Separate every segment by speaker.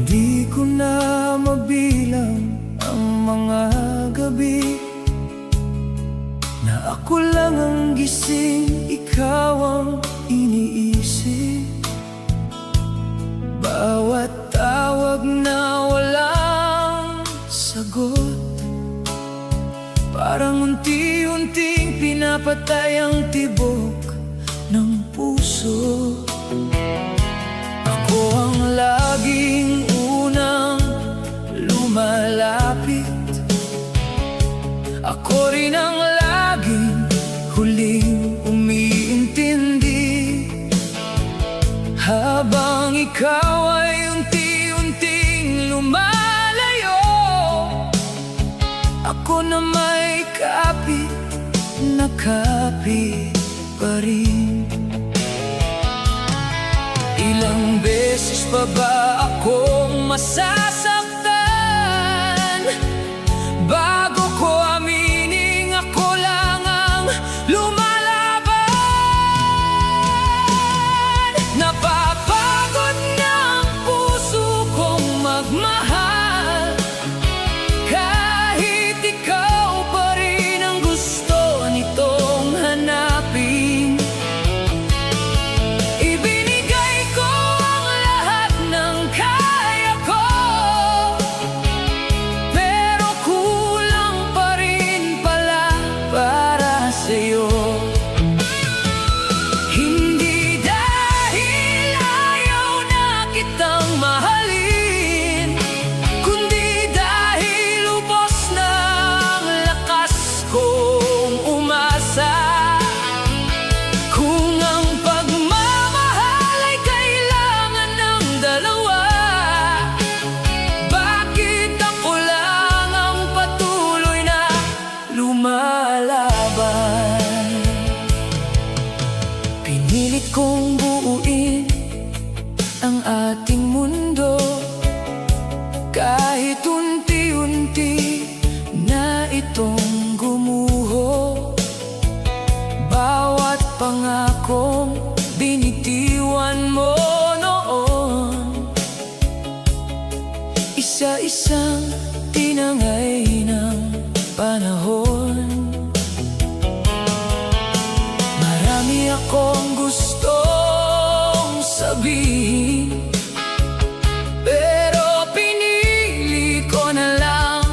Speaker 1: Di ko na mabilang ang mga gabi na ako lang ang gising, ikaw ang iniisip. Bawat tawag na walang sagot, parang unti-unting pinapatay ang tibok ng puso. Ako ang laging unang lumalapit, ako rin ang laging huling umiintindi. Habang ikaw ay unti-unting lumalayo, ako na may kapit na kapit pa rin. Ilang beses pa ba akong masasaktan bago ko aminin ako lang ang lumalaban? Napapagod na ang puso kong magmahal, kahit ikaw pa rin ang gusto nitong hanapin. Ibinigay ko ang lahat ng kaya ko, pero kulang pa rin pala para sa'yo. Hindi dahil ayaw na kitang mahalin, kundi dahil ubos na ang lakas kong umasa. Kung ang pagmamahal ay kailangan ng dalawa, bakit ako lang ang patuloy na lumalaban? Pinilit kong buuin ang ating mundo, kahit unti-unti na itong gumuho. Bawat pangakong binitiwan mo noon, isa-isang tinangay ng panahon. Marami akong gustong sabihin, pero pinili ko na lang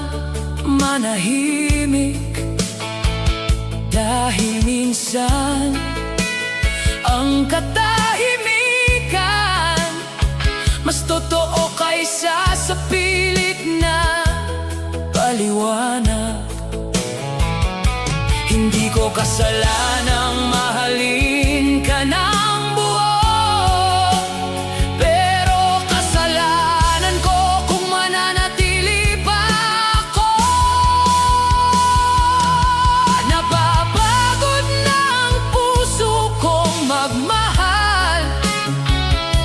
Speaker 1: manahimik. Dahil minsan ang katahimikan mas totoo kaysa sa pilit na paliwanag. Hindi ko kasalanang mahalin ka ng buo, pero kasalanan ko kung mananatili pa ako. Napapagod na ang puso kong magmahal,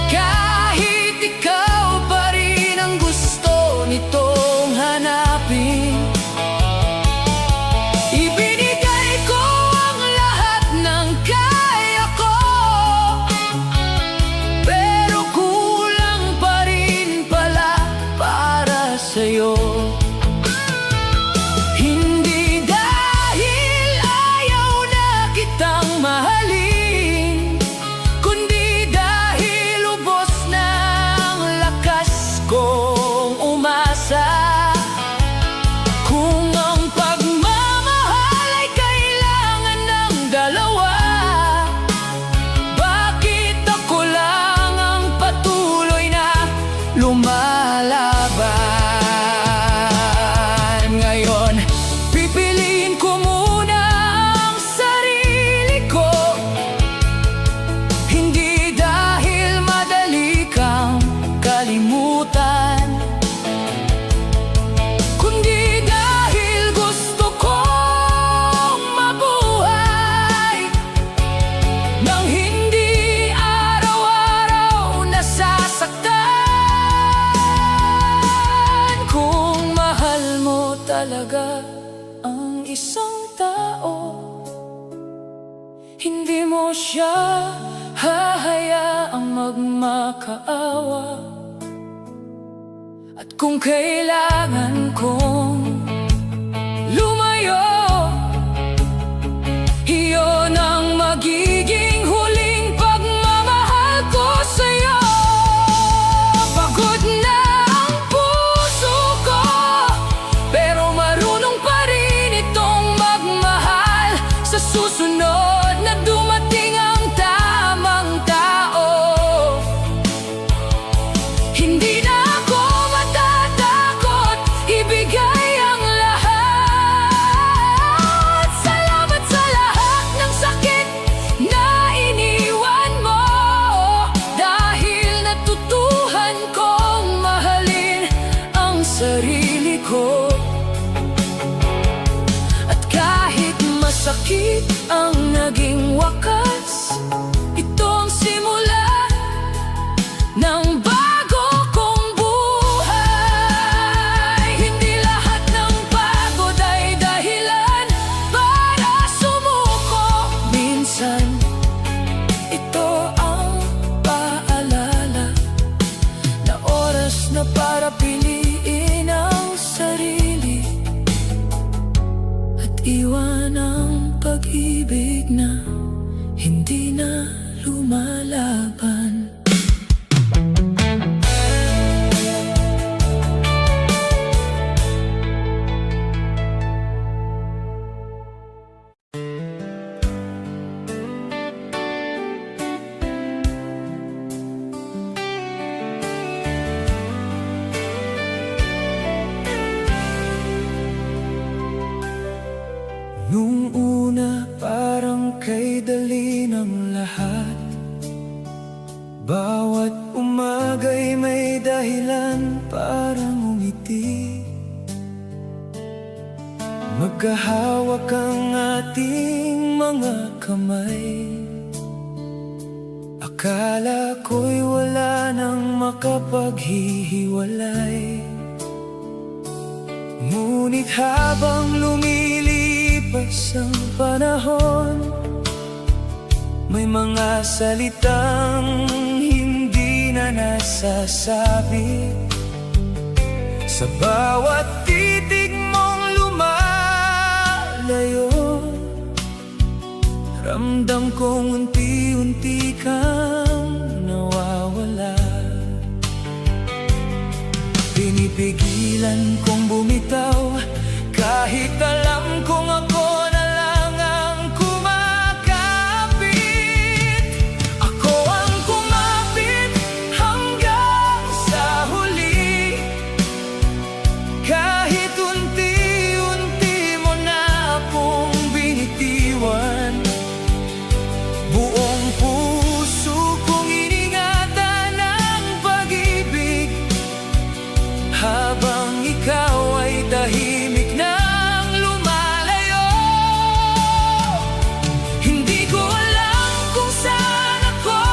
Speaker 1: kahit ikaw pa rin ang gusto nitong hanapin. Ibinigay ko ang lahat ng kaya ko, pero kulang pa rin pala para sa'yo. Hindi dahil ayaw na kitang mahalin, kundi dahil ubos na ang lakas kong umasa. Kung ang pagmamahal ay kailangan ng dalawa, bakit ako lang ang patuloy na lumalaban? Ngayon, pipiliin ko muna ang sarili ko, hindi dahil madali kang kalimutan, kundi dahil gusto kong mabuhay nang hindi araw-araw nasasaktan. Kung mahal mo talaga ang isang tao, hindi mo siya hahayaang magmakaawa. At kung kailangan kong lumayo, iyon ang magiging huling pagmamahal ko sa'yo. Pagod na ang puso ko, pero marunong pa rin itong magmahal. Sa susunod na dumating ang tamang tao, hindi na ako matatakot ibigay ang lahat. Salamat sa lahat ng sakit na iniwan mo, dahil natutuhan kong mahalin ang sarili ko. At kahit masakit ang naging wakas, ito ang simula ng bago kong buhay. Hindi lahat ng pagod ay dahilan para sumuko. Minsan, ito ang paalala na oras na para piliin ang sarili at iwan ang pag-ibig na hindi na lumalaban. Nung una parang kay dali ng lahat, bawat umaga'y may dahilan para ngumiti. Magkahawak ang ating mga kamay, akala ko'y wala nang makapaghihiwalay. Ngunit habang lumilipas ang panahon, may mga salitang hindi na nasasabi. Sa bawat titig mong lumalayo, ramdam kong unti-unti kang nawawala. Pinipigilan kong bumitaw, kahit alam kong ako na lang ang kumakapit. Ako ang kumapit hanggang sa huli, kahit unti-unti mo na akong binitiwan. Buong puso kong iningatan ang pag-ibig, habang ikaw ay tahimik nang lumalayo. Hindi ko alam kung saan ako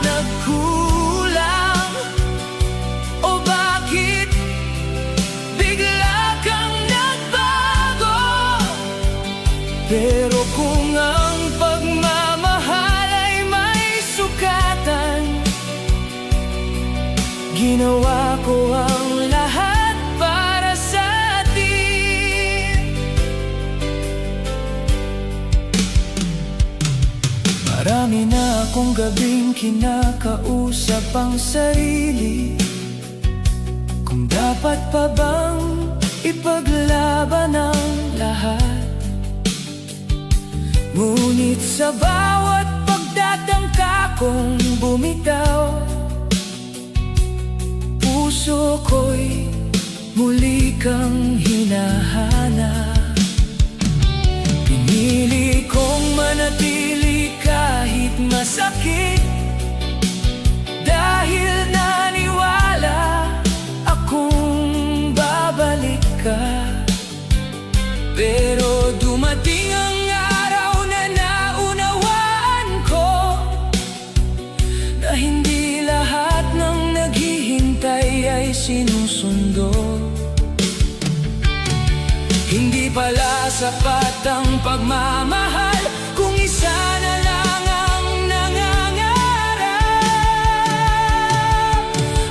Speaker 1: nagkulang, o bakit bigla kang nagbago. Pero kung ang pagmamahal ay may sukatan, ginawa ko ang lahat para sa atin. Marami na akong gabing kinakausap ang sarili, kung dapat pa bang ipaglaban ang lahat. Ngunit sa bawat pagtatangka kong bumitaw, puso ko'y muli kang hinahanap. Pinili kong manatili kahit masakit, dahil naniwala akong babalik ka. Pero dumating ang araw na naunawaan ko na hindi lahat ng naghihintay ay sinusundo. Hindi pala sapat ang pagmamahal kung isa na lang ang nangangarap.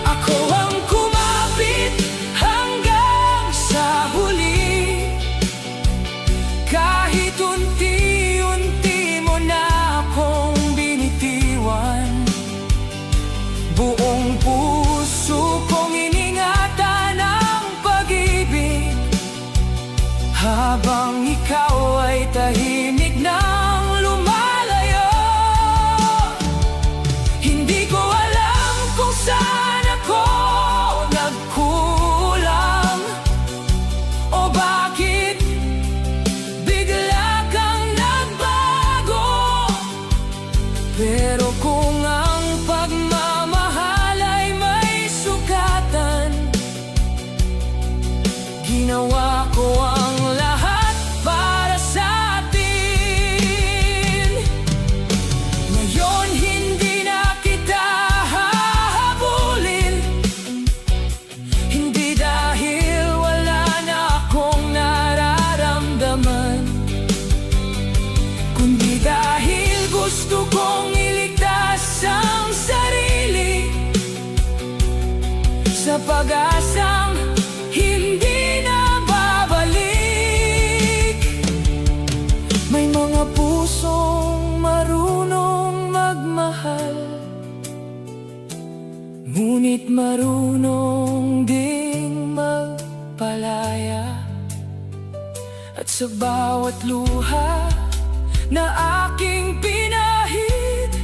Speaker 1: Ako ang kumapit sa pag-asang hindi na babalik. May mga pusong marunong magmahal, ngunit marunong ding magpalaya. At sa bawat luha na aking pinahid,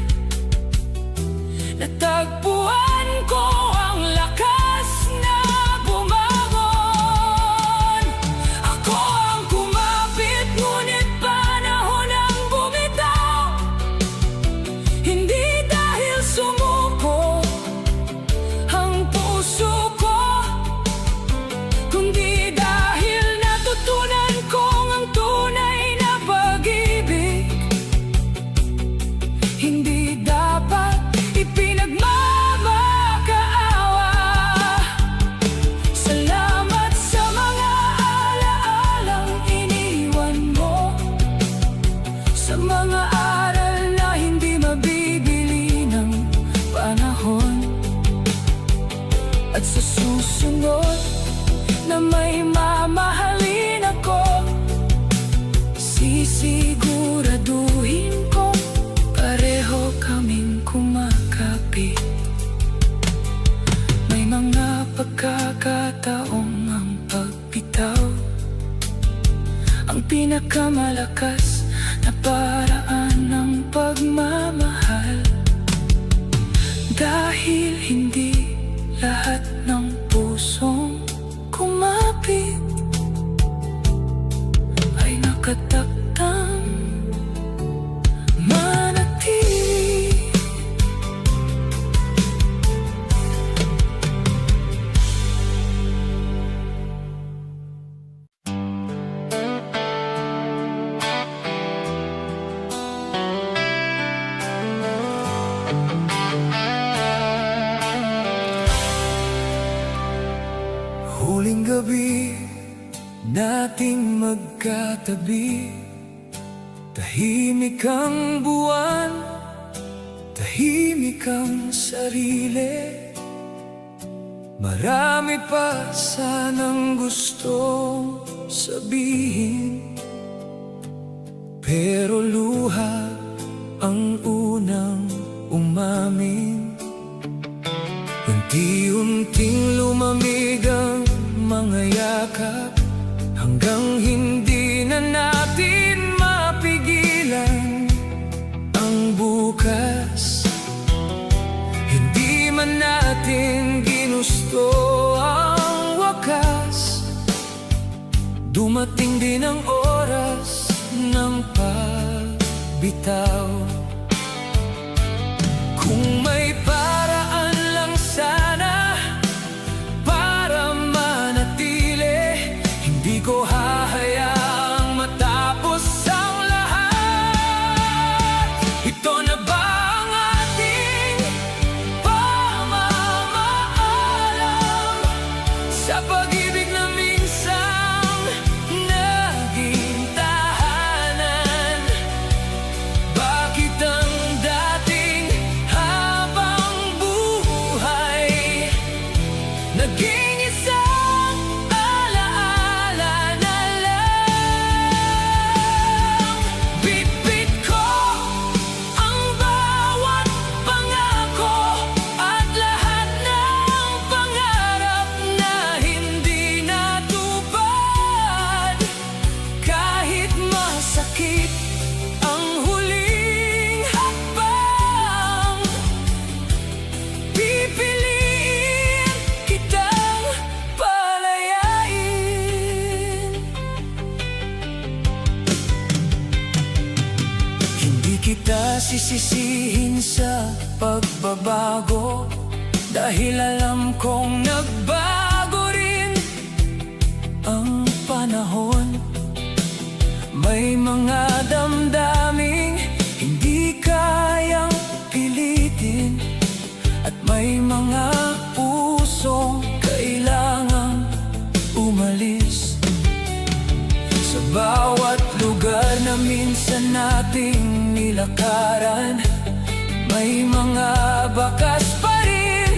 Speaker 1: natagpuan ko ang lakas na bumangon. Ako ang kumapit, ngunit panahon ang bumitaw. Hindi dahil sumuko ang puso ko, kundi dahil natutunan kong ang tunay na pag-ibig hindi dapat ipinagmamakaawa. Salamat sa mga alaalang iniwan mo, sa mga aral na hindi mabibili ng panahon. At sa susunod na may mamahalin ako, sisiguraduhin ko pareho kaming kumakapit. May mga pagkakataong ang pagbitaw ang pinakamalakas na paraan ng pagmamahal. Dahil hindi lahat ng pusong kumapit ay nakatakdang manatili. Huling gabi nating magkatabi, tahimik ang buwan, tahimik ang sarili. Marami pa sanang gustong sabihin, pero luha ang unang umamin. Unti-unting lumamig ang mga yakap, hanggang hindi na natin mapigilan ang bukas. Hindi man natin ginusto ang wakas, dumating din ang oras ng pagbitaw. Kung may paraan lang sana para manatili, hindi ko hahayaang matapos ang lahat. Ito na ba ang ating pamamaalam sa pag-ibig na minsang naging tahanan? Bakit ang dating habang buhay naging isang alaala na lang? Bitbit ko ang bawat pangako at lahat ng pangarap na hindi natupad. Kahit masakit ang huling hakbang, pipiliin kitang palayain. Hindi kita sisisihin sa pagbabago, dahil alam kong nagbago rin ang panahon. May mga damdaming hindi kayang pilitin, at may mga pusong kailangang umalis. Sa bawat lugar na minsan nating nilakaran, may mga bakas pa rin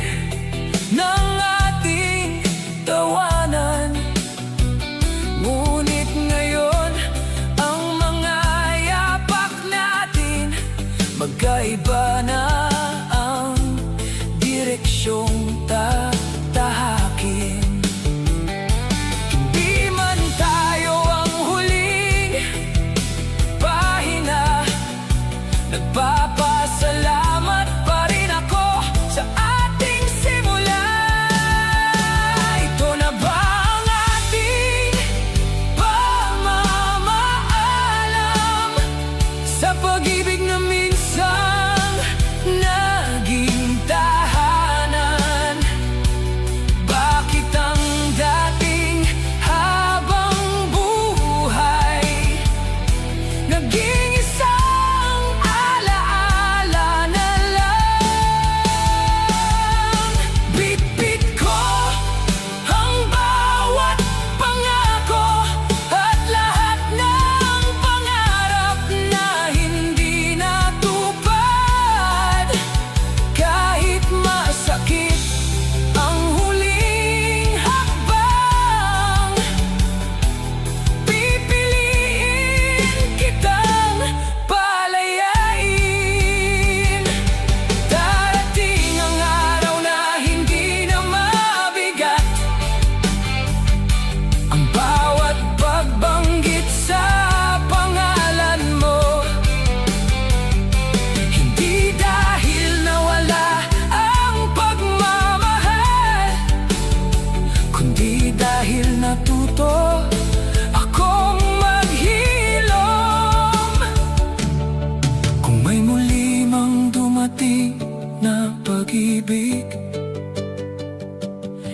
Speaker 1: ng ating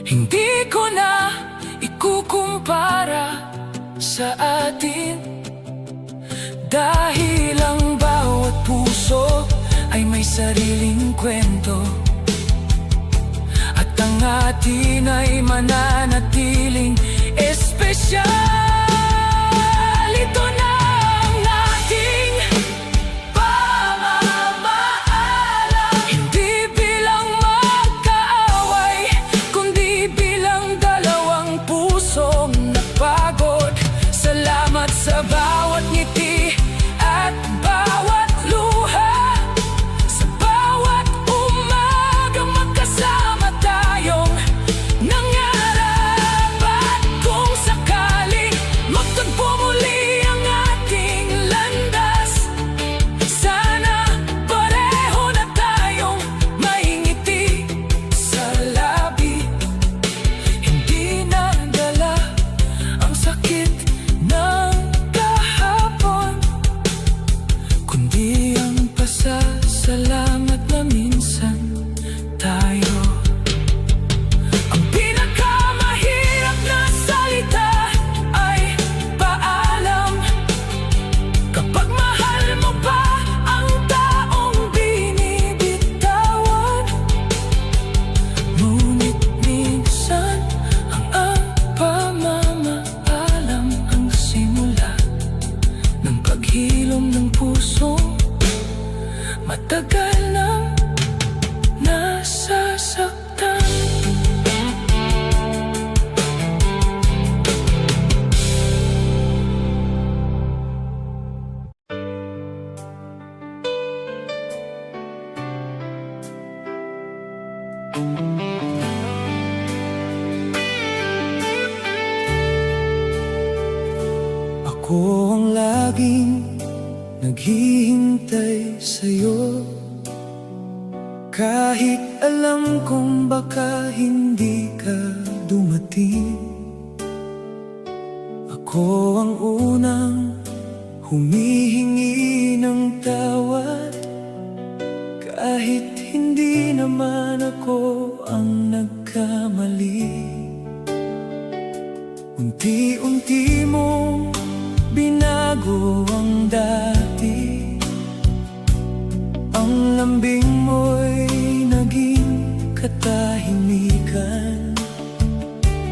Speaker 1: Hindi ko na ikukumpara sa atin, dahil ang bawat puso ay may sariling kwento, at ang atin ay mananatiling espesyal. Ito na ang ating pamamaalam, hindi bilang magkaaway, kundi bilang dalawang pusong napagod. Salamat sa bawat ngiti at bawat luha, sa bawat umagang magkasama tayong nangarap. At kung sakaling magtagpo muli ang ating landas, sana pareho na tayong may ngiti sa labi, hindi na dala ang sakit ng kahapon, kundi ang pasasalamat na minsan tayo. Ang pinakamahirap na salita ay paalam, kapag mahal mo pa ang taong binibitawan. Ngunit minsan ang pamamaalam ang simula ng paghilom ng puso matagal nang nasasaktan. Ako ang laging naghihintay sa'yo, kahit alam kong baka hindi ka dumating. Ako ang unang humihingi ng tawad, kahit hindi naman ako ang nagkamali. Unti-unti mong binago ang dati, ang lambing mo'y naging katahimikan.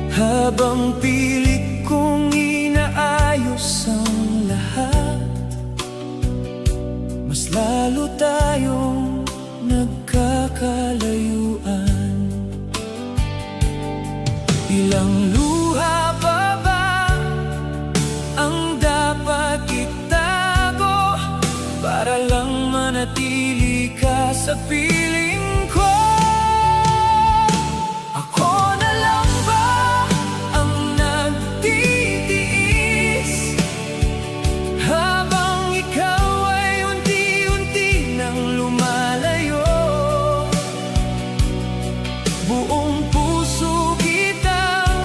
Speaker 1: Habang pilit kong inaayos ang lahat, mas lalo tayong nagkakalayuan. Ilang luha pa ba ang dapat itago para lang manatili ka sa piling ko? Ako na lang ba ang nagtitiis habang ikaw ay unti-unti nang lumalayo? Buong puso kitang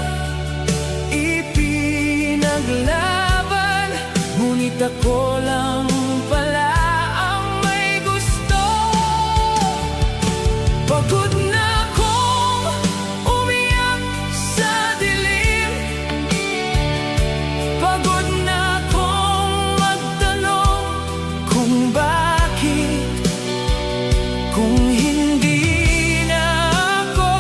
Speaker 1: ipinaglaban, ngunit ako lang pala ang may gusto. Pagod na akong umiyak sa dilim, pagod na akong magtanong kung bakit, kung hindi na ako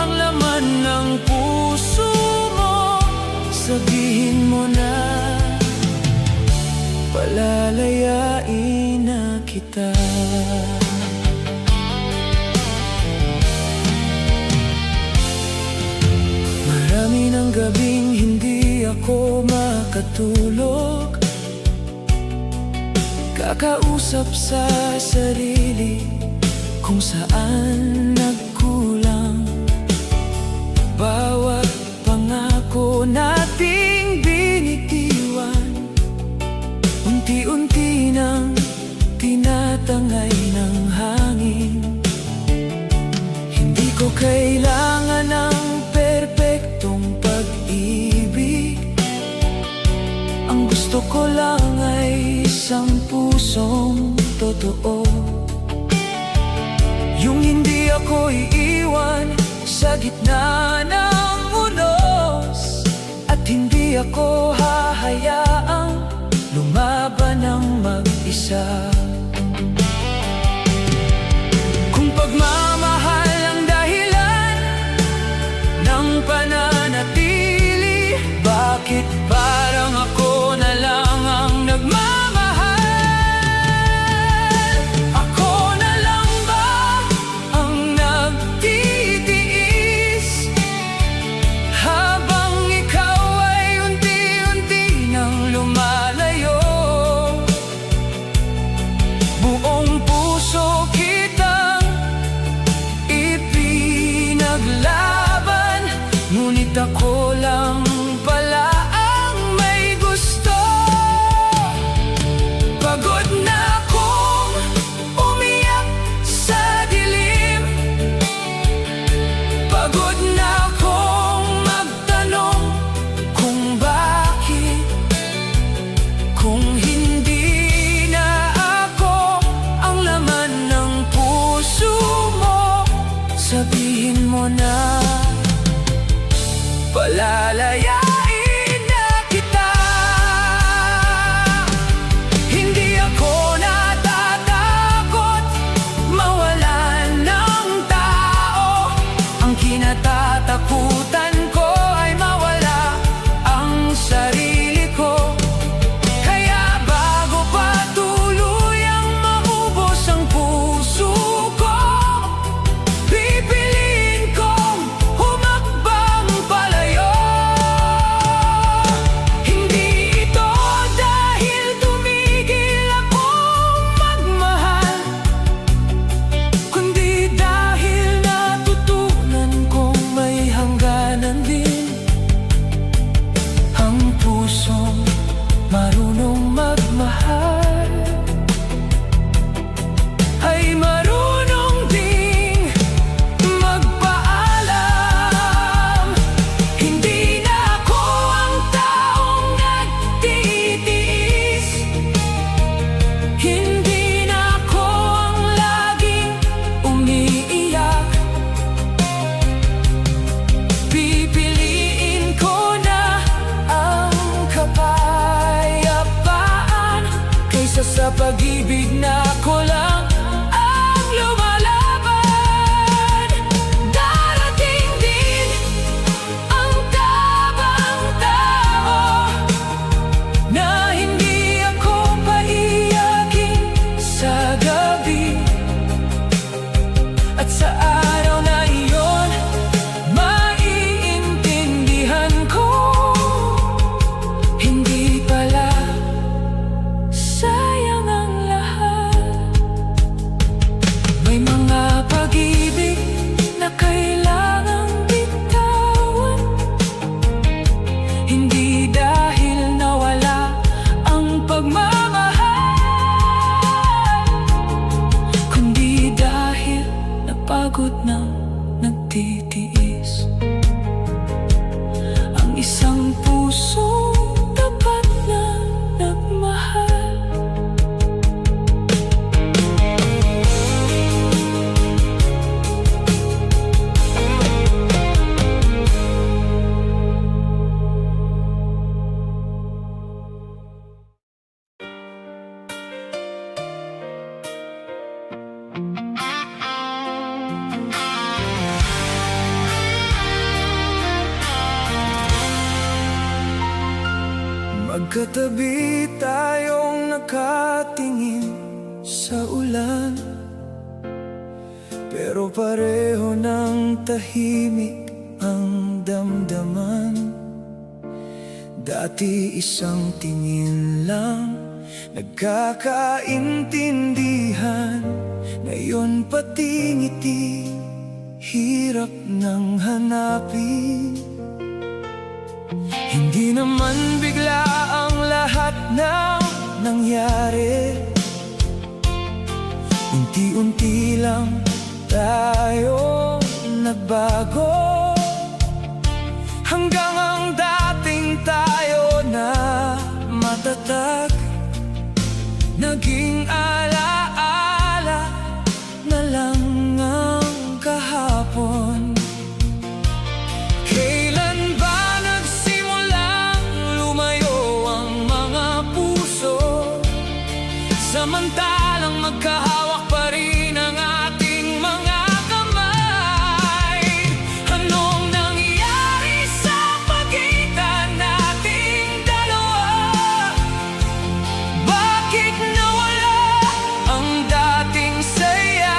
Speaker 1: ang laman ng puso mo. Sabihin mo na palalayain na kita. Marami ng gabing hindi ako makatulog, kakausap sa sarili kung saan nagkulang. Bawat pangako nating binitiwan, unti-unti nang tinatangay ng hangin. Hindi ko kailangan ng perpektong pag-ibig, ang gusto ko lang ay isang pusong totoo. Yung hindi ako iiwan sa gitna na Hindi ako hahayaang lumaban ng mag-isa. Kung pagmamahal ang dahilan ng pananatili, bakit parang ako na lang ang nagmamahal? Ako na lang ba ang nagtitiis habang ikaw ay unti-unti nang lumalayo? Buong puso kitang ipinaglaban, ngunit ako lang pala ang may gusto. Pagod na akong umiyak sa dilim, pagod na akong magtanong kung bakit. Kung hindi na ako ang laman ng puso mo, sabihin mo na palalayain na kita. Hindi ako natatakot mawalan ng tao. Ang kinatatakutan ko ay mawala ang sarili ko. Kaya bago pa tuluyang maubos ang puso ko, pipiliin kong humakbang palayo. Hindi ito dahil tumigil akong magmahal, kundi dahil natutunan kong may hangganan din. Ang pusong marunong magmahal ay marunong ding magpaalam. Hindi na ako ang taong nagtitiis, hindi na ako ang laging umiiyak. Pipiliin ko na ang kapayapaan kaysa sa pag-ibig na ako lang ang lumalaban. Darating din ang tabang tao na hindi ako paiyakin sa gabi, at sa araw na iyon maiintindihan ko, hindi pala sayang ang lahat. May mga pag-ibig na kailangang bitawan, hindi dahil nawala ang pagmamahal, kundi dahil napagod ng nagtitiis. Ang isang puso tapat na nagmahal. Magkatabi tayong nakatingin sa ulan, pero pareho ng tahimik ang damdaman. Dati isang tingin lang nagkakaintindihan, ngayon pati ngiti hirap nang hanapin. Hindi naman bigla ang lahat ng nangyari, unti-unti lang tayo nagbago, hanggang ang dating tayo na matatag naging alaala na lang ang kahapon. Kailan ba nagsimulang Samantalang magkahawak pa rin ang ating mga kamay. Anong nangyari sa pagitan nating dalawa? Bakit nawala ang dating saya?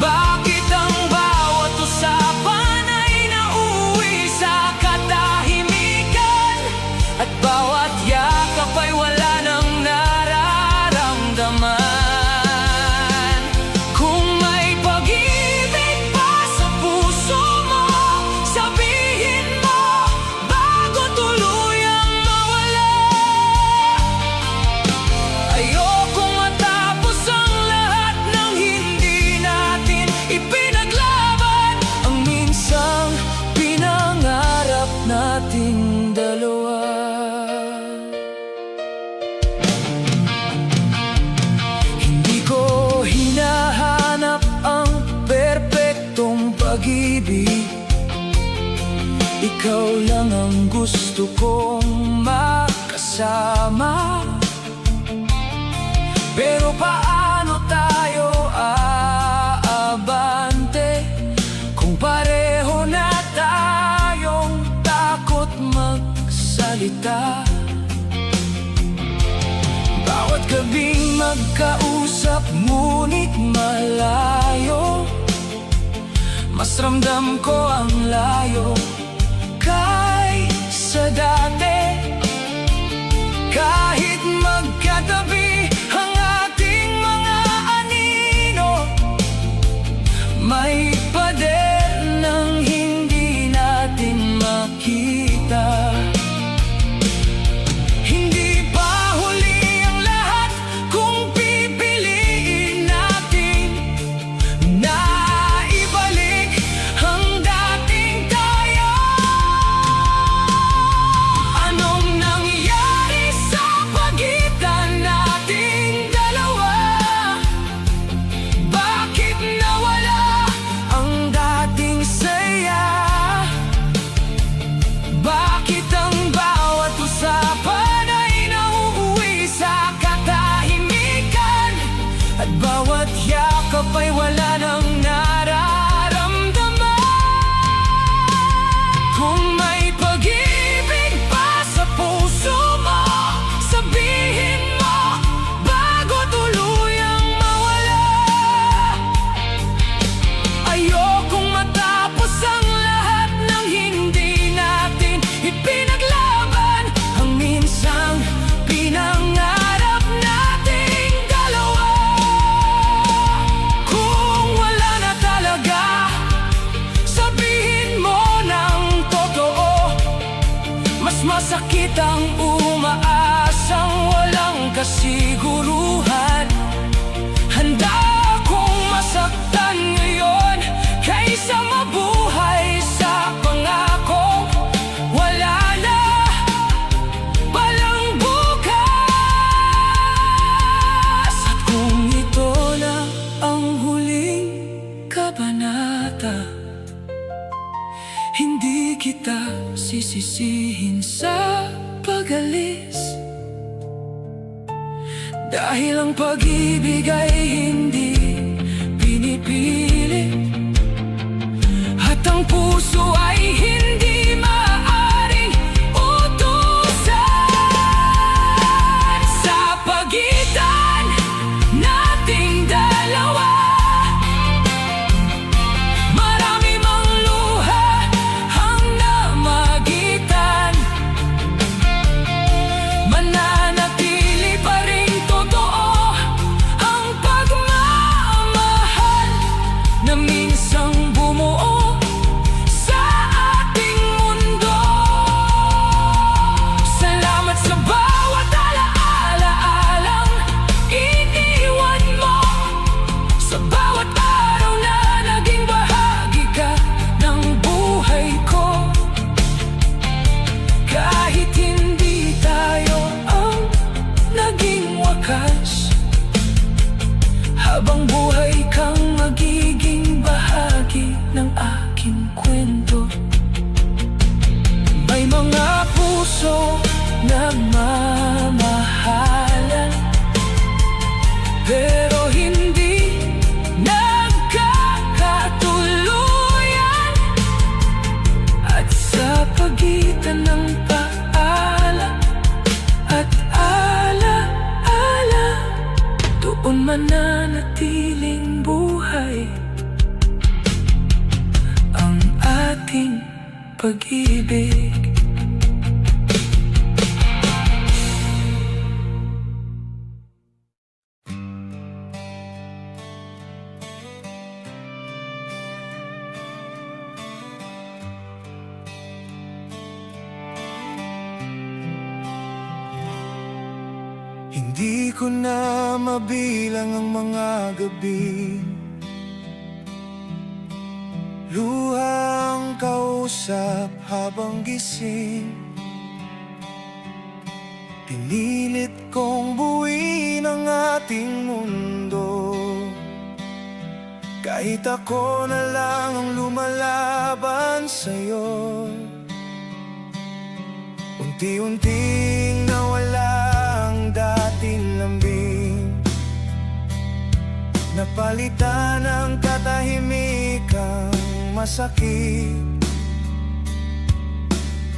Speaker 1: Bakit ang bawat usapan ay nauwi sa katahimikan? At bawat yakap ay wala nang nararamdaman. Kung may pag-ibig pa sa puso mo, sabihin mo bago tuluyang mawala. Ayokong matapos ang lahat ng hindi natin ipinaglaban, ang minsang pinangarap nating dalawa. Hindi ko hinahanap ang perpektong pag-ibig, ikaw lang ang gusto kong makasama. Pero paano tayo aabante kung pareho na tayong takot magsalita? Bawat gabing magkausap ngunit malayo, mas ramdam ko ang layo kaysa dati. Kahit magkatabi ang ating mga anino, may pader ng hindi natin makita. Hindi pa huli ang lahat kung pipiliin natin na ibalik ang dating tayo. Anong nangyari sa pagitan nating dalawa? Bakit nawala ang dating saya? Bakit ang bawat usapan ay nauuwi sa katahimikan? At bawat yakap ay wala nang nararamdaman. Kung may pag-ibig pa sa puso mo, sabihin mo bago tuluyang mawala. Ayokong matapos ang lahat ng hindi natin ipinaglaban, ang minsang pinangarap nating dalawa. Kung wala na talaga, sabihin mo ng totoo. Mas masakit ang umaasang walang kasiguruhan. Handa akong masaktan ngayon kaysa mabuhay sa pangako wala na palang bukas. At kung ito na ang huling kabanata, hindi kita sisisihin sa pag-alis, dahil ang pag-ibig ay hindi pinipili, at ang puso ay hindi maaaring utusan. Sa pagitan nating dalawa, marami mang luha ang namagitan. Mananatili pa rin totoo ang pagmamahal na minsang bumuo sa pag-ibig.
Speaker 2: Hindi ko na mabilang ang mga gabi, luhang kausap habang gising. Pinilit kong buuin ang ating mundo, kahit ako na lang ang lumalaban sa'yo. Unti-unting nawala ang dating lambing, napalitan ng katahimikang masakit.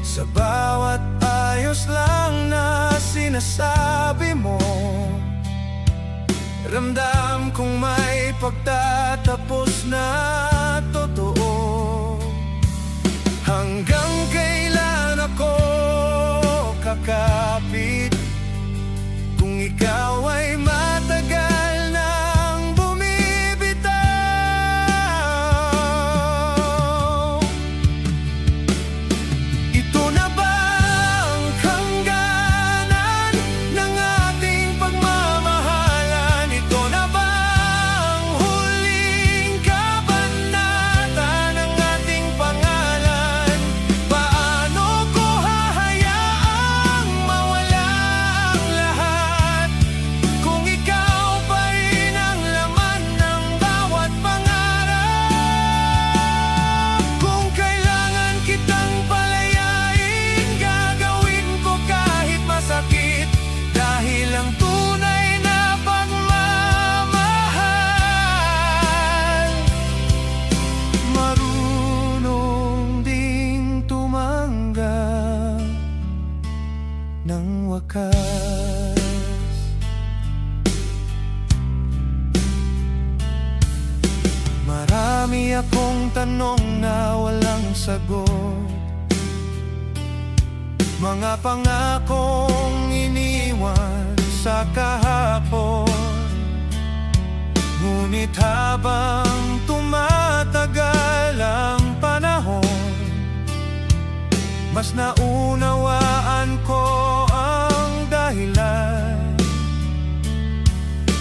Speaker 2: Sa bawat ayos lang na sinasabi mo, ramdam kong may pagtatapos na totoo. Hanggang kailan ako kakapit kung ikaw ay matagal nang bumibitaw? Ito na ba ang hangganan ng ating pagmamahalan? Ito na ba ang huling kabanata ng ating pangalan? Paano ko hahayaang mawala ang lahat kung ikaw pa rin ang laman ng bawat pangarap? Kung kailangan kitang palayain, gagawin ko kahit masakit, dahil ang tunay na pagmamahal marunong ding tumanggap ng wakas. Marami akong tanong na walang sagot, mga pangakong iniwan sa kahapon. Ngunit habang tumatagal ang panahon, mas naunawaan ko ang dahilan.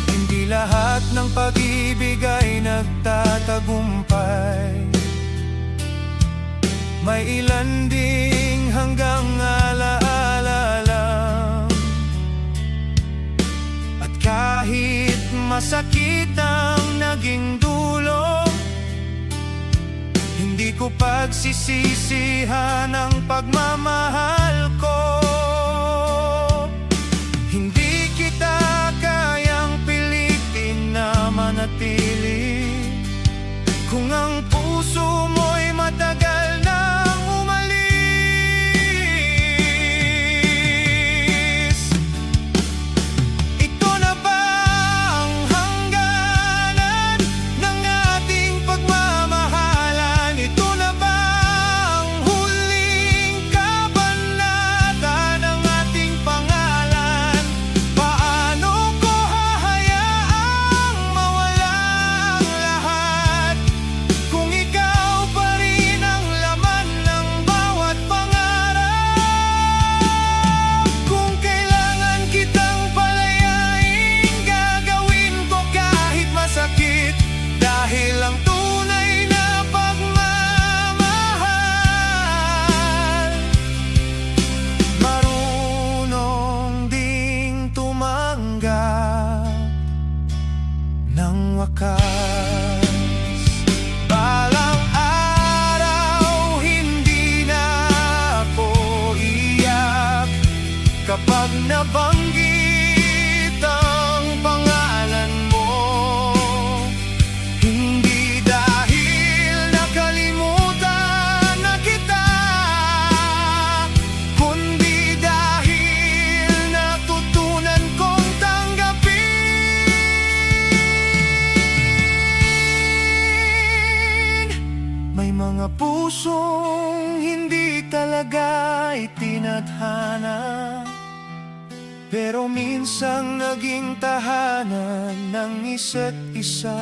Speaker 2: Hindi lahat ng pag-ibig ay nagtatagumpay, may ilan ding hanggang alaala lang. At kahit masakit ang naging dulo, hindi ko pagsisisihan ang pagmamahal ko. Hindi kita kayang pilitin na manatili kung ang puso mo'y matagal nang umalis. Ito na ba ang hangganan ng ating pagmamahalan? Ito na ba ang huling kabanata ng ating pangalan? Paano ko hahayaang mawala ang lahat kung ikaw pa rin ang laman ng bawat pangarap? Kung kailangan kitang palayain, gagawin ko kahit masakit, dahil ang tunay na pagmamahal marunong ding tumanggap ng wakas. Balang araw hindi na ako iyak kapag nabanggit ang pangalan mo. Hindi dahil nakalimutan na kita, kundi dahil natutunan kong tanggapin. May mga pusong hindi talaga'y tinadhana, pero minsan naging tahanan ng isa't isa.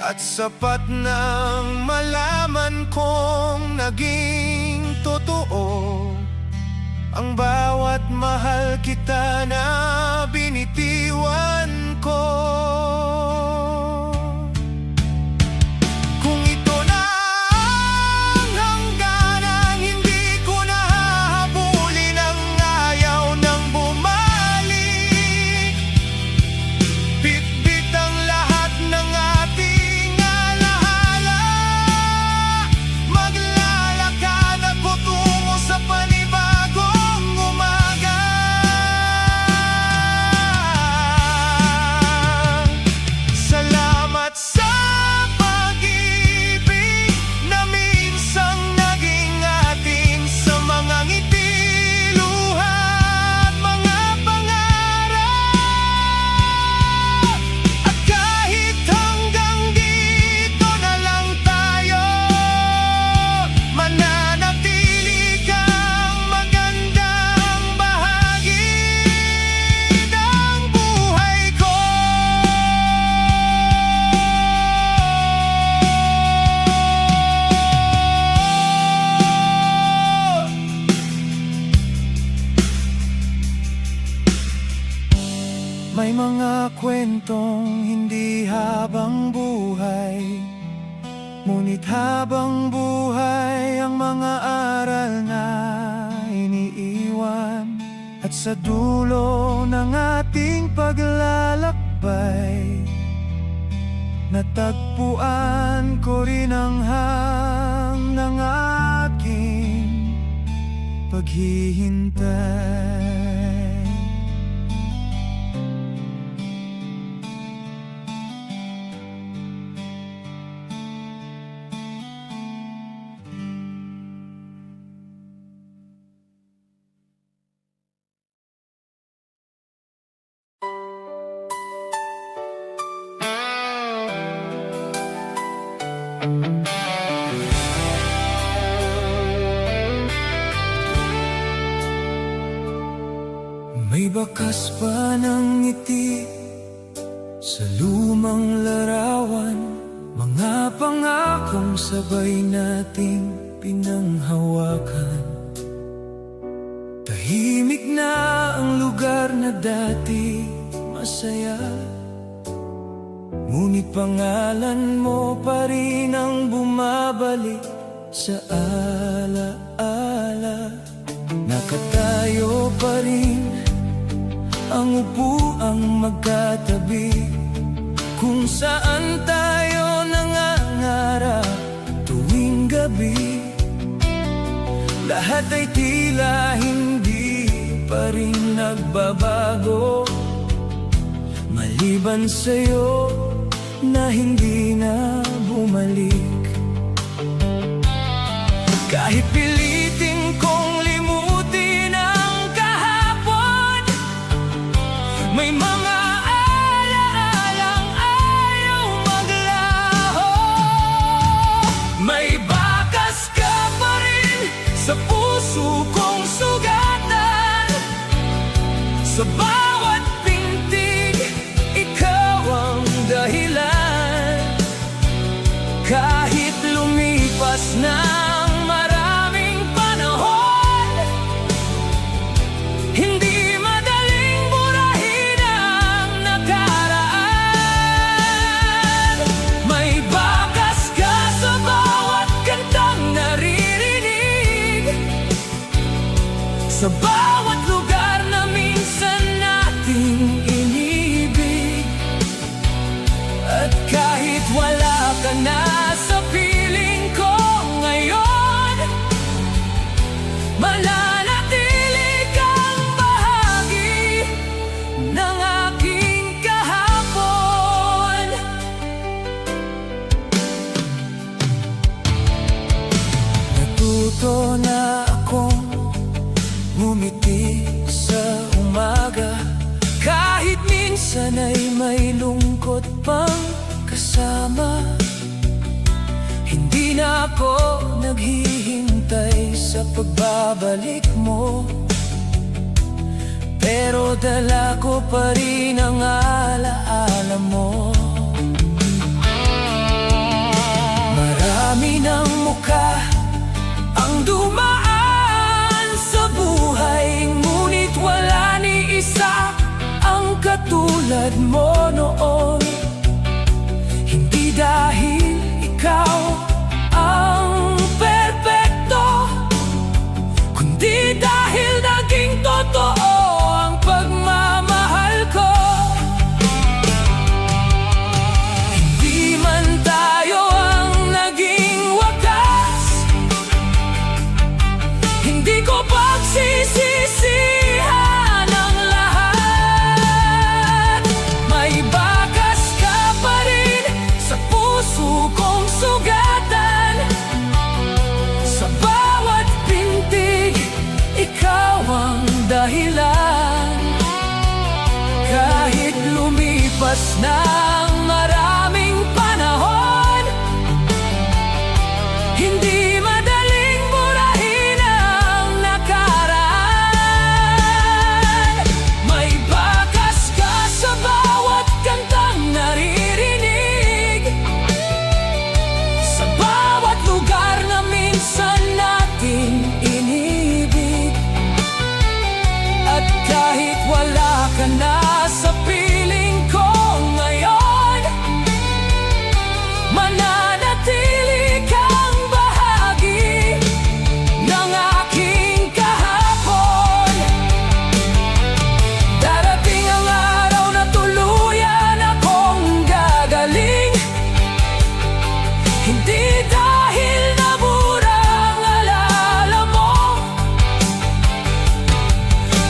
Speaker 2: At sapat nang malaman kong naging totoo ang bawat mahal kita na binitiwan ko. Kung ito na ang hangganan, hindi ko na hahabulin ang ayaw ng bumalik. Bitbit ang lahat ng ating alaala, maglalakad ako tungo sa panibagong umaga. Salamat sa pag-ibig na minsang naging atin, sa mga ngiti, luha at mga pangarap. At kahit hanggang dito na lang tayo, mananatili kang magandang bahagi ng buhay ko. May mga kwentong hindi habang buhay, ngunit habang buhay ang mga aral na iniiwan. At sa dulo ng ating paglalakbay, natagpuan ko rin ang hang ng aking paghihintay. May bakas pa ng ngiti sa lumang larawan, mga pangakong sabay nating pinanghawakan. Tahimik na ang lugar na dati masaya, ngunit pangalan mo pa rin ang bumabalik sa alaala. Nakatayo pa rin ang upuang magkatabi, kung saan tayo nangangarap tuwing gabi. Lahat ay tila hindi pa rin nagbabago, maliban sa'yo na hindi na bumalik. Kahit pilitin kong limutin ang kahapon, may mga alaalang ayaw maglaho. May bakas ka pa rin sa puso kong sugatan, sa bawat pintig ikaw ang dahilan. Kahit lumipas na ang maraming panahon, hindi madaling burahin ang nakaraan. May bakas ka sa bawat kantang naririnig, sa bawat lugar na minsan nating inibig. At kahit wala ka na sa piling ko ngayon, mananatili kang bahagi ng aking kahapon. Natuto na akong ngumiti sa umaga, kahit minsan ay may lungkot pang kasama. Hindi na ako naghihintay
Speaker 1: ibabalik mo, pero dala ko pa rin ang alaala mo. Marami ng mukha ang dumaan sa buhay, ngunit wala ni isa ang katulad mo noon. Hindi dahil ikaw ang perpekto, kundi dahil naging totoo ang pagmamahal ko. Hindi man tayo ang naging wakas, hindi ko pagsisisihan ang lahat. May bakas ka pa rin sa puso kong sugatan. Sa bawat pintig, ikaw ang dahilan. Kahit lumipas na ang maraming panahon, hindi madaling burahin ang nakaraan. May bakas ka sa bawat kantang naririnig, sa bawat lugar na minsan nating inibig. At kahit wala ka na sa piling ko ngayon, mananatili kang bahagi ng aking kahapon. Darating ang araw na tuluyan akong gagaling, hindi dahil nabura ang alaala mo,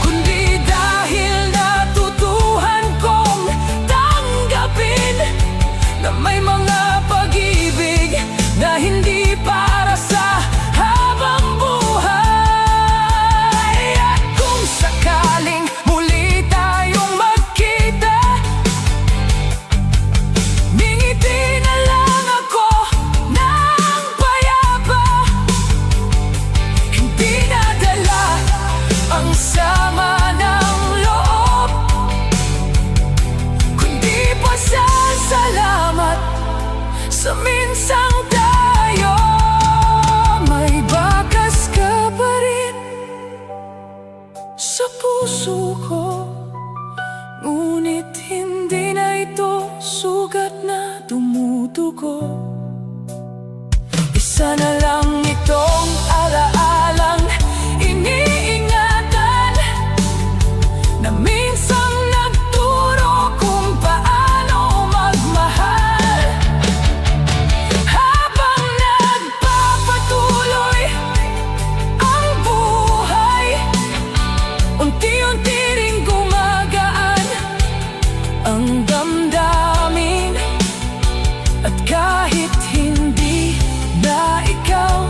Speaker 1: kundi dahil natutuhan kong tanggapin na may mga pag-ibig na hindi para sa habang buhay. At kung sakaling muli tayong magkita, ngingiti na lang ako ng payapa. Hindi nadala ang sama ng loob, kundi pasasalamat sa minsang tayo. May bakas ka pa rin sa puso ko, ngunit hindi na ito sugat na dumudugo. Isa na lang itong alaalang iniingatan, na minsang nagturo kung paano magmahal. Habang nagpapatuloy ang buhay, unti-unti ring gumagaan ang damdamin. At kahit hindi na ikaw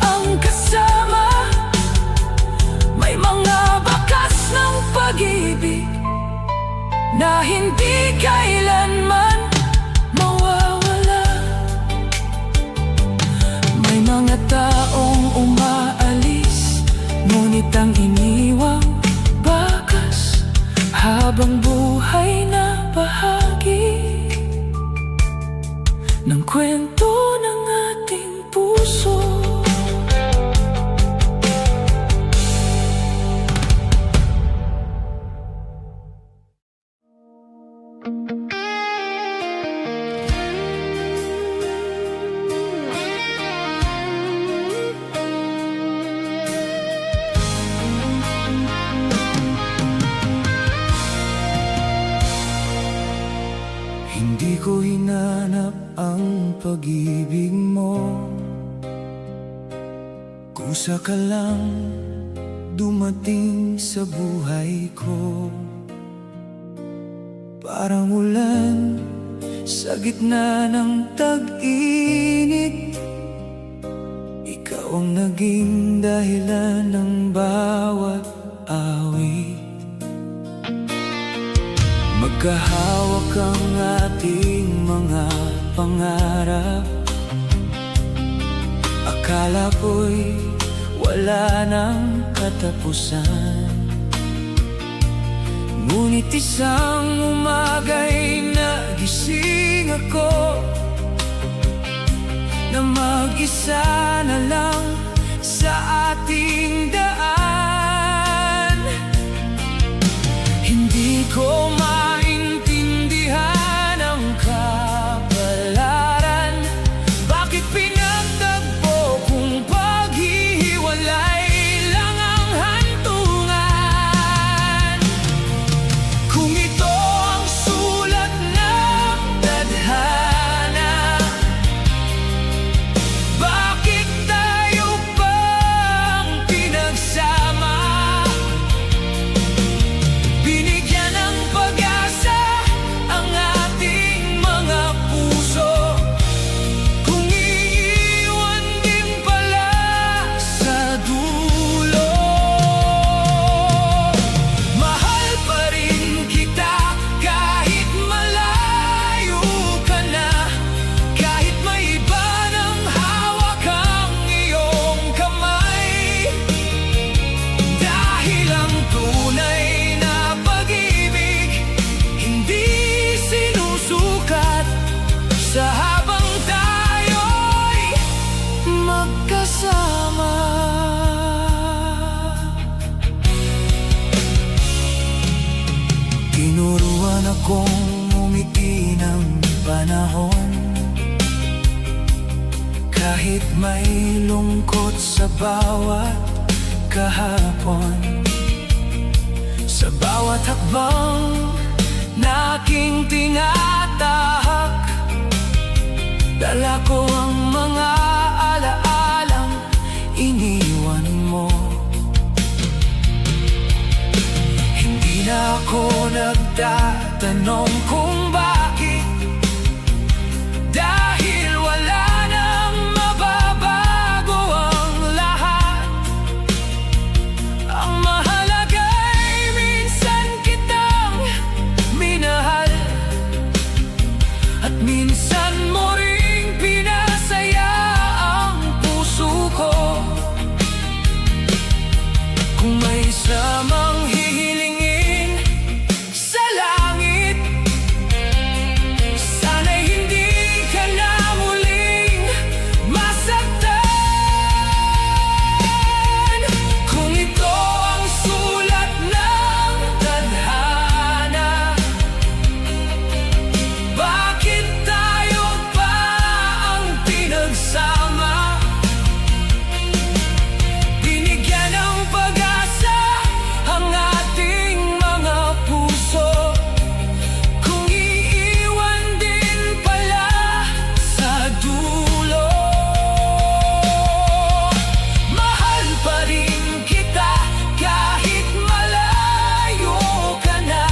Speaker 1: ang kasama, may mga bakas ng pag-ibig na hindi kailanman mawawala. May mga taong umaalis, ngunit ang iniwang bakas habang buhay na bahagi ng kwento ng ating puso. Hindi ko hinanap ang pag-ibig mo, kusa ka lang dumating sa buhay ko. Parang ulan sa gitna ng tag-init, ikaw ang naging dahilan ng bawat awit. Magkahawak ang ating mga pangarap, akala ko'y wala nang katapusan. Ngunit isang umaga'y nagising ako na mag-isa na lang sa ating daan. Hindi ko maintindihan ang kapalaran, bakit pinagtagpo kung paghihiwalay lang ang hantungan. Kung ito ang sulat ng tadhana, bakit tayo pang pinagsama? Binigyan ng pag-asa ang ating mga puso, kung iiwan din pala sa dulo. Mahal pa rin kita kahit malayo ka na, kahit may iba ng hawak ang iyong kamay. Dahil ang tunay na pag-ibig hindi sinusukat sa habang tayo'y magkasama. Tinuruan akong umiti ng panahon, kahit may lungkot sa bawat kahapon. Sa bawat hakbang na aking tinatahak, dala ko ang mga alaalang iniwan mo. Hindi na ako nagtatanong kung bakit, dahil wala nang mababago ang lahat. Ang mahalaga'y minsan kitang minahal, at minsan mo ring pinasaya ang puso ko. Kung may samang hihilingin sa langit, sana'y hindi ka na muling masaktan. Kung ito ang sulat ng tadhana, bakit tayo pa ang pinagsama? Binigyan ng pag-asa ang ating mga puso, kung iiwan din pala sa dulo. Mahal pa rin kita kahit malayo ka na,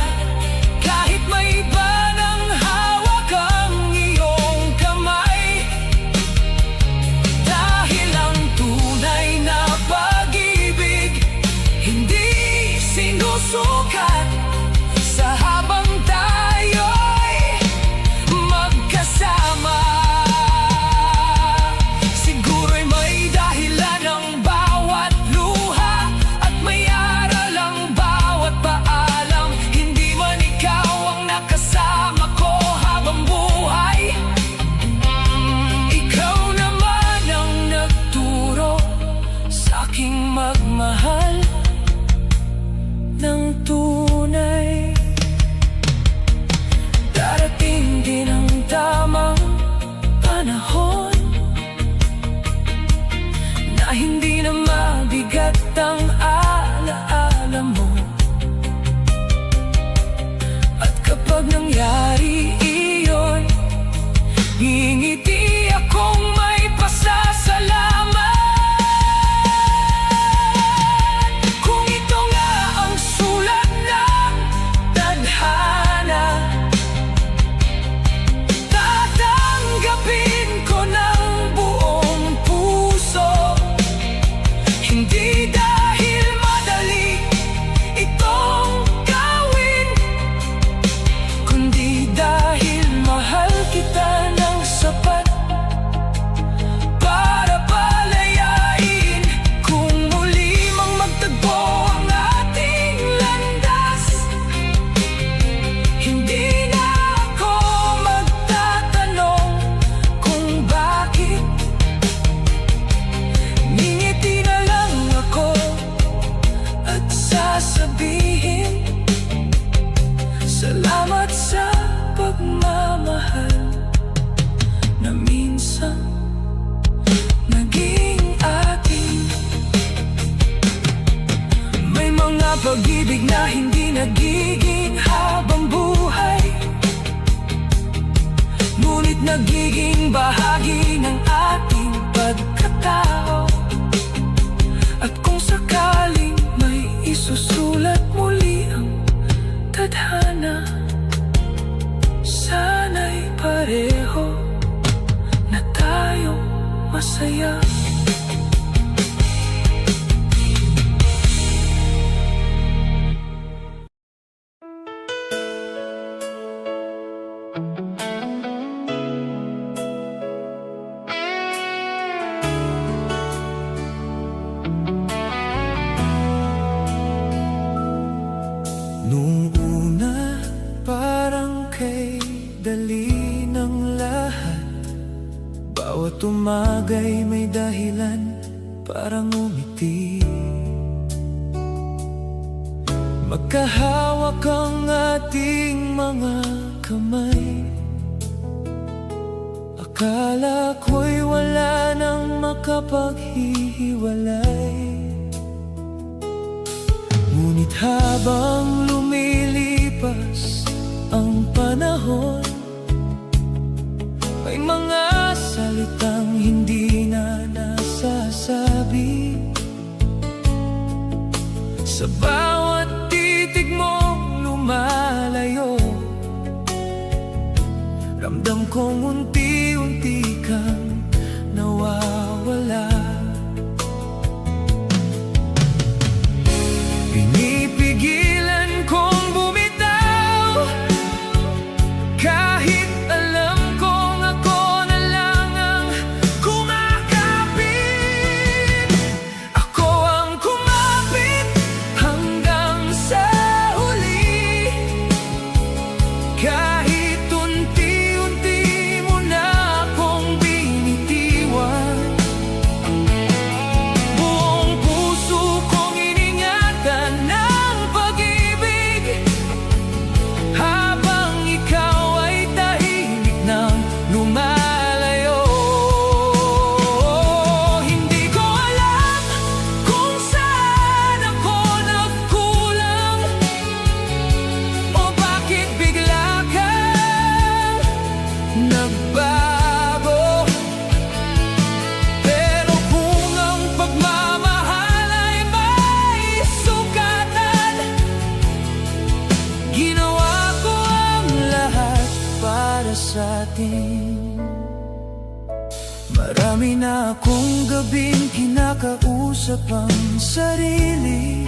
Speaker 1: kahit may iba ng hawak ang iyong kamay. Dahil ang tunay na pag-ibig hindi sinusukat sa habang tayo'y magkasama. Siguro'y may dahilan ang bawat luha, at may aral ang bawat paalam. Hindi man ikaw ang nakasama ko habang buhay, ikaw naman ang nagturo sa'king magmahal ng tunay. Darating din ang tamang panahon na hindi na mabigat ang alaala mo. At kapag nangyari iyon, ngingiti akong may pasasalamat. Kung ito nga ang sulat ng tadhana, tatanggapin ko ng buong puso. Hindi dahil maging bahagi ng ating pagkatao. At kung sakaling may isusulat muli ang tadhana, sana'y pareho na tayong masaya.
Speaker 2: Nung una, parang kay dali ng lahat. Bawat umagay may dahilan parang umiti. Magkahawak ang ating mga kamay. Akala ko'y wala nang makapaghihiwalay. Ngunit habang lumilipas ang panahon, may mga salitang hindi na nasasabi. Sa bawat titig mong lumalayo, ramdam kong unti-unti kang nawawala. Pinipigilan kong bumitaw, kahit alam kong ako na lang ang kumakapit. Ako ang kumapit hanggang sa huli, kahit unti-unti mo na akong binitiwan. Buong puso kong iningatan ng pag-ibig, habang ikaw ay tahimik nang lumalayo. Hindi ko alam kung saan ako nagkulang, o bakit bigla kang nagbago. Pero kung ang pagmamahal ay may sukatan, ginawa ko ang lahat para sa atin. Marami na akong gabing kinakausap ang sarili,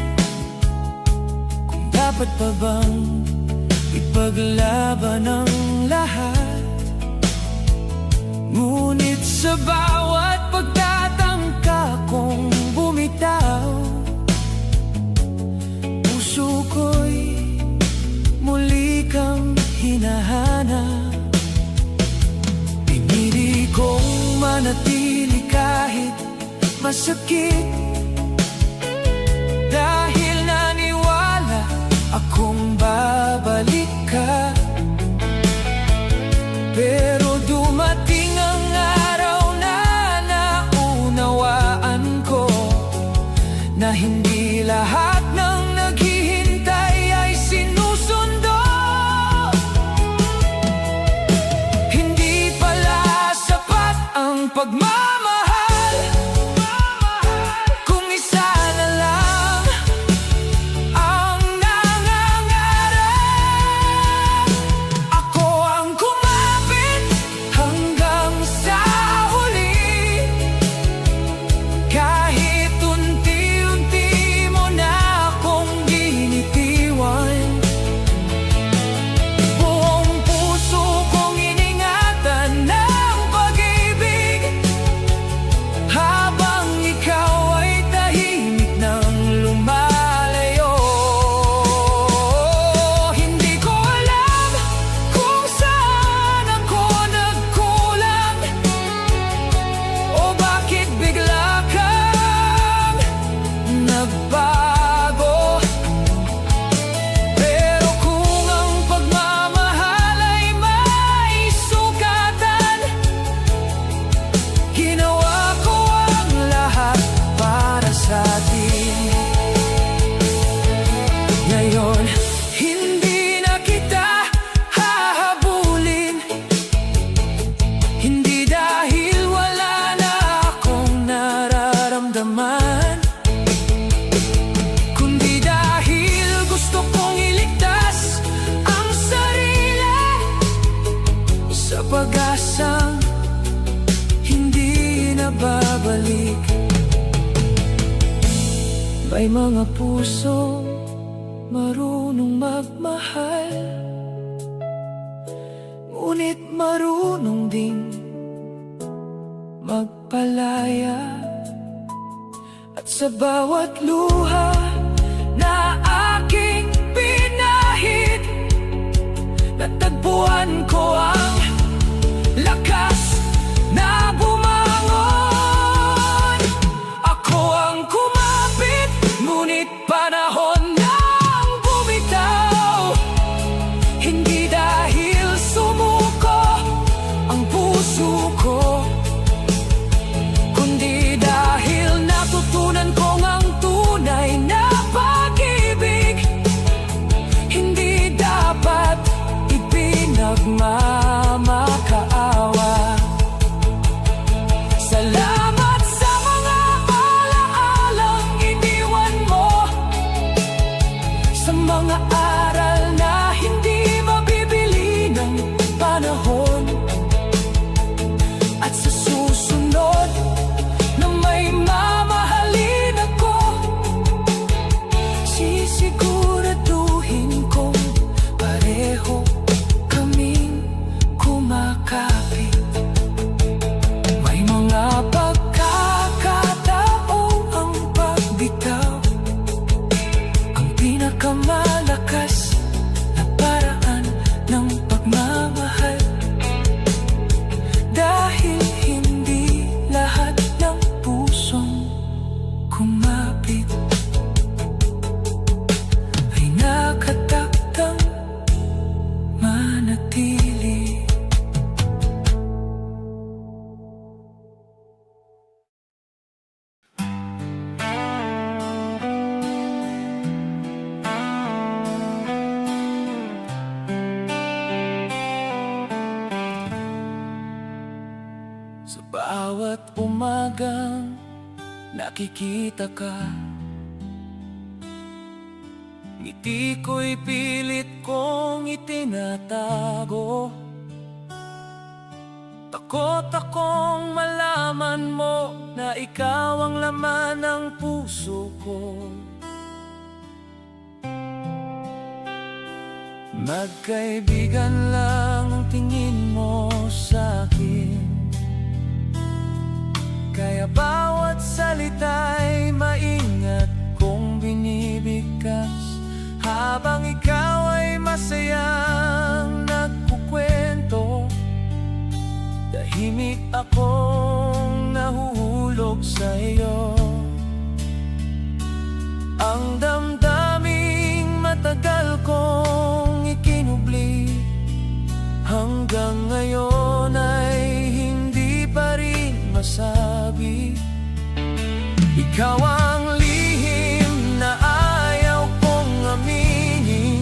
Speaker 2: kung dapat pa bang ipaglaban ang lahat. Ngunit sa bawat pagtatangka kong bumitaw, puso ko'y muli kang hinahanap. Pinili kong manatili kahit masakit, dahil naniwala akong babalik ka. Pero dumating ang araw na naunawaan ko na hindi lahat ng naghihintay ay sinusundo. Hindi pala sapat ang pagmamahal kung isa na lang
Speaker 1: maramdaman, kundi dahil gusto kong iligtas ang sarili sa pag-asang hindi na babalik. May mga puso marunong magmahal, ngunit marunong ding magpalaya. At sa bawat luha na aking pinahid, natagpuan ko ang lakas na bumangon. Ako ang kumapit, ngunit panahon nang bumitaw. Hindi dahil sumuko ang puso ko, kundi dahil natutunan kong ang tunay na pag-ibig hindi dapat ipinagmamakaawa. Salamat sa mga alaalang iniwan mo, sa mga aral na hindi mabibili ng panahon, at sa susunod na may mamahalin ako, sisiguraduhin kong pareho kaming kumakapit. May mga pagkakataong ang pagbitaw ang pinakamalakas na paraan ng pagmamahal, dahil hindi lahat ng pusong kumapit ay nakatakdang manatili. Sa bawat umagang nakikita ka, ngiti ko'y pilit kong itinatago. Takot akong malaman mo na ikaw ang laman ng puso ko. Magkaibigan lang ang tingin mo sa'kin, kaya bawat salita'y maingat kong binibigkas. Habang ikaw ay masayang nagkukwento, tahimik akong nahuhulog sa iyo. Ang damdaming matagal kong ikinubli, hanggang ngayon ay hindi pa rin masabi. Ikaw ang lihim na ayaw kong aminin,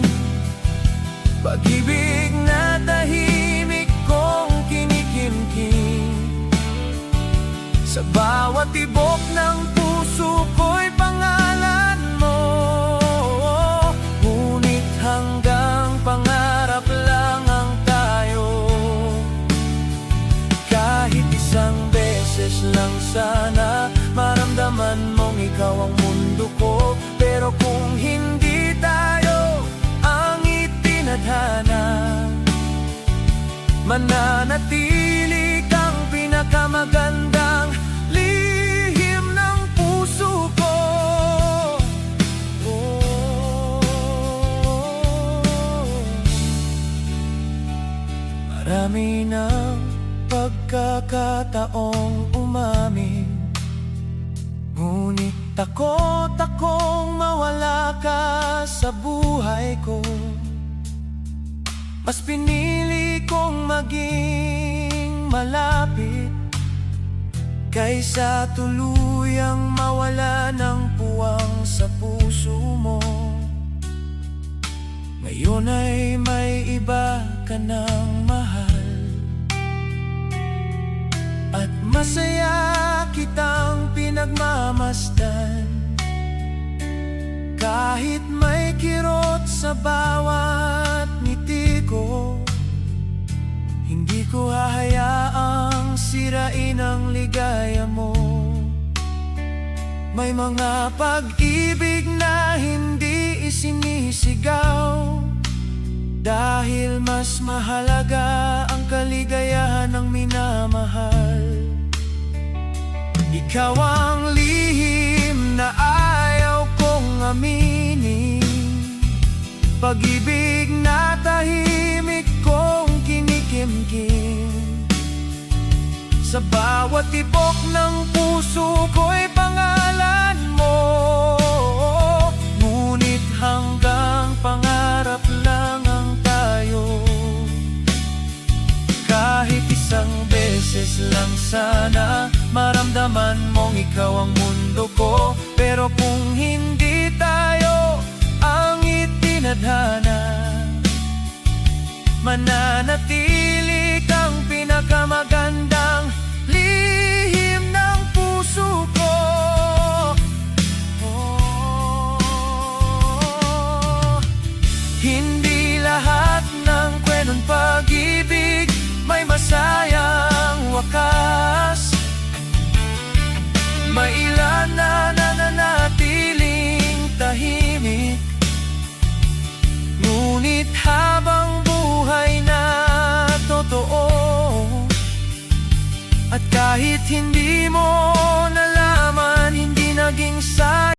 Speaker 1: pag-ibig na tahimik kong kinikimkim. Sa bawat tibok ng puso ko'y pangalan mo, ngunit hanggang pangarap lang ang tayo. Kahit isang beses lang sana maramdaman mong ikaw ang mundo ko, pero kung hindi tayo ang itinadhana, mananatili kang pinakamagandang lihim ng puso ko. Marami ng pagkakataong umamin, ngunit takot akong mawala ka sa buhay ko. Mas pinili kong maging malapit kaysa tuluyang mawala ng puwang sa puso mo. Ngayon ay may iba ka ng mahal, at masaya kitang pinagmamahal.
Speaker 2: Kahit may kirot sa bawat ngiti ko, hindi ko hahayaang sirain ang ligaya mo. May mga pag-ibig na hindi isinisigaw, dahil mas mahalaga ang kaligayahan ng minamahal. Ikaw ang lihim na ayaw kong aminin, pag-ibig na tahimik kong kinikimkim. Sa bawat tibok ng puso ko'y pangalan mo, ngunit hanggang pangarap lang ang tayo. Kahit isang beses lang sana maramdaman mong ikaw ang mundo ko, pero kung hindi tayo ang itinadhana, mananatili kang pinakamagandang lihim ng puso ko. Hindi lahat ng kwenong pag-ibig may masayang wakas. May ilan na nananatiling tahimik, ngunit habang buhay na totoo. At kahit hindi mo